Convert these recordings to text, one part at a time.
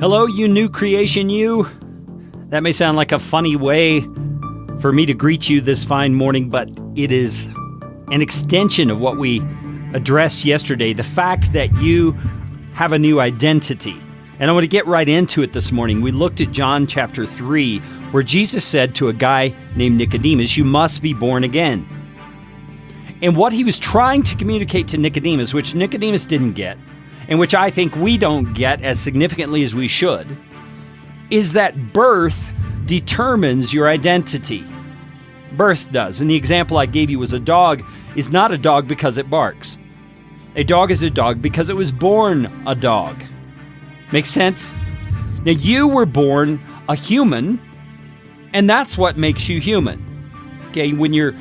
Hello, you new creation, you. That may sound like a funny way for me to greet you this fine morning, but it is an extension of what we addressed yesterday, the fact that you have a new identity. And I want to get right into it this morning. We looked at John chapter 3, where Jesus said to a guy named Nicodemus, "You must be born again." And what he was trying to communicate to Nicodemus, which Nicodemus didn't get, and which I think we don't get as significantly as we should, is that birth determines your identity. Birth does. And the example I gave you was a dog is not a dog because it barks. A dog is a dog because it was born a dog. Makes sense? Now, you were born a human, and that's what makes you human. Okay, when your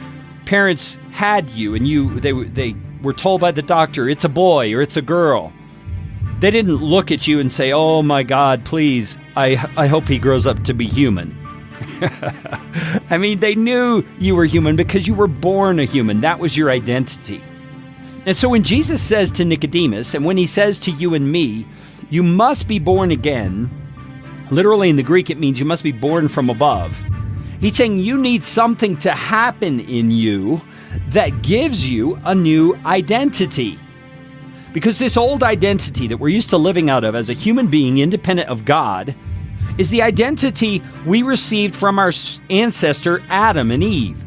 parents had you and they were told by the doctor, it's a boy or it's a girl, they didn't look at you and say, "Oh my God, please, I hope he grows up to be human." I mean, they knew you were human because you were born a human. That was your identity. And so when Jesus says to Nicodemus, and when he says to you and me, you must be born again, literally in the Greek it means you must be born from above. He's saying you need something to happen in you that gives you a new identity. Because this old identity that we're used to living out of as a human being independent of God is the identity we received from our ancestor Adam and Eve.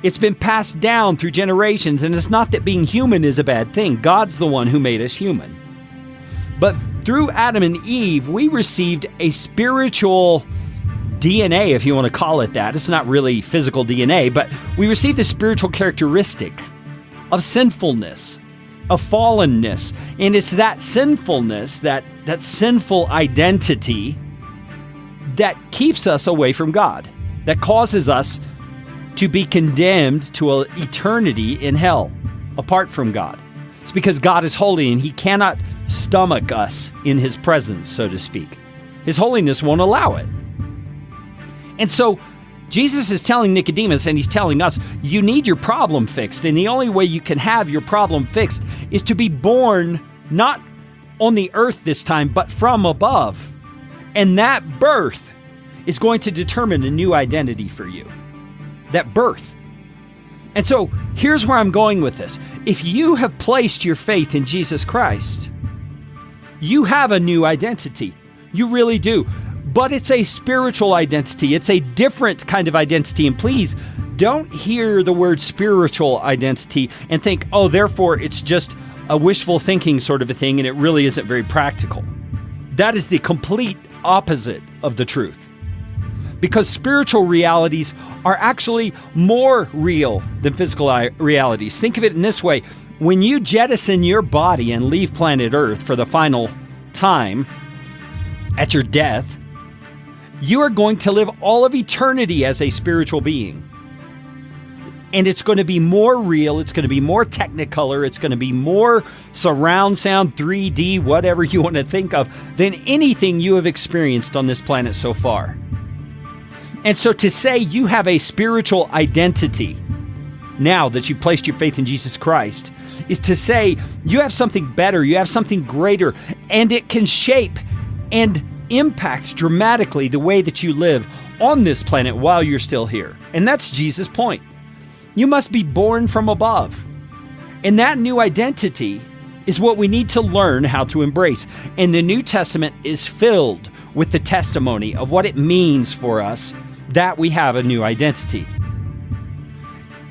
It's been passed down through generations, and it's not that being human is a bad thing. God's the one who made us human. But through Adam and Eve, we received a spiritual DNA, if you want to call it that. It's not really physical DNA, but we received a spiritual characteristic of sinfulness, of fallenness. And it's that sinfulness, that sinful identity that keeps us away from God, that causes us to be condemned to an eternity in hell, apart from God. It's because God is holy and he cannot stomach us in his presence, so to speak. His holiness won't allow it. And so Jesus is telling Nicodemus, and he's telling us, you need your problem fixed. And the only way you can have your problem fixed is to be born not on the earth this time, but from above. And that birth is going to determine a new identity for you. That birth. And so here's where I'm going with this. If you have placed your faith in Jesus Christ, you have a new identity. You really do. But it's a spiritual identity. It's a different kind of identity. And please don't hear the word spiritual identity and think, oh, therefore it's just a wishful thinking sort of a thing and it really isn't very practical. That is the complete opposite of the truth. Because spiritual realities are actually more real than physical realities. Think of it in this way. When you jettison your body and leave planet Earth for the final time at your death, you are going to live all of eternity as a spiritual being. And it's going to be more real, it's going to be more technicolor, it's going to be more surround sound, 3D, whatever you want to think of, than anything you have experienced on this planet so far. And so to say you have a spiritual identity now that you've placed your faith in Jesus Christ is to say you have something better, you have something greater, and it can shape and impact dramatically the way that you live on this planet while you're still here. And that's Jesus' point. You must be born from above. And that new identity is what we need to learn how to embrace. And the New Testament is filled with the testimony of what it means for us that we have a new identity.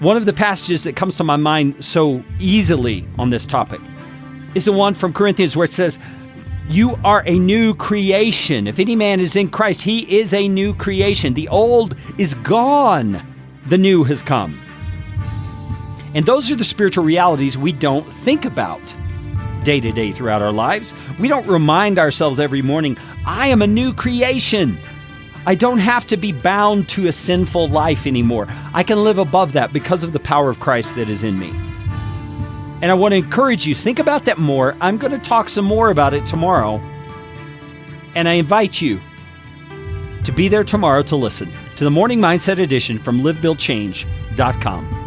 One of the passages that comes to my mind so easily on this topic is the one from Corinthians where it says, you are a new creation. If any man is in Christ, he is a new creation. The old is gone. The new has come. And those are the spiritual realities we don't think about day to day throughout our lives. We don't remind ourselves every morning, I am a new creation. I don't have to be bound to a sinful life anymore. I can live above that because of the power of Christ that is in me. And I want to encourage you, think about that more. I'm going to talk some more about it tomorrow. And I invite you to be there tomorrow to listen to the Morning Mindset Edition from livebuildchange.com.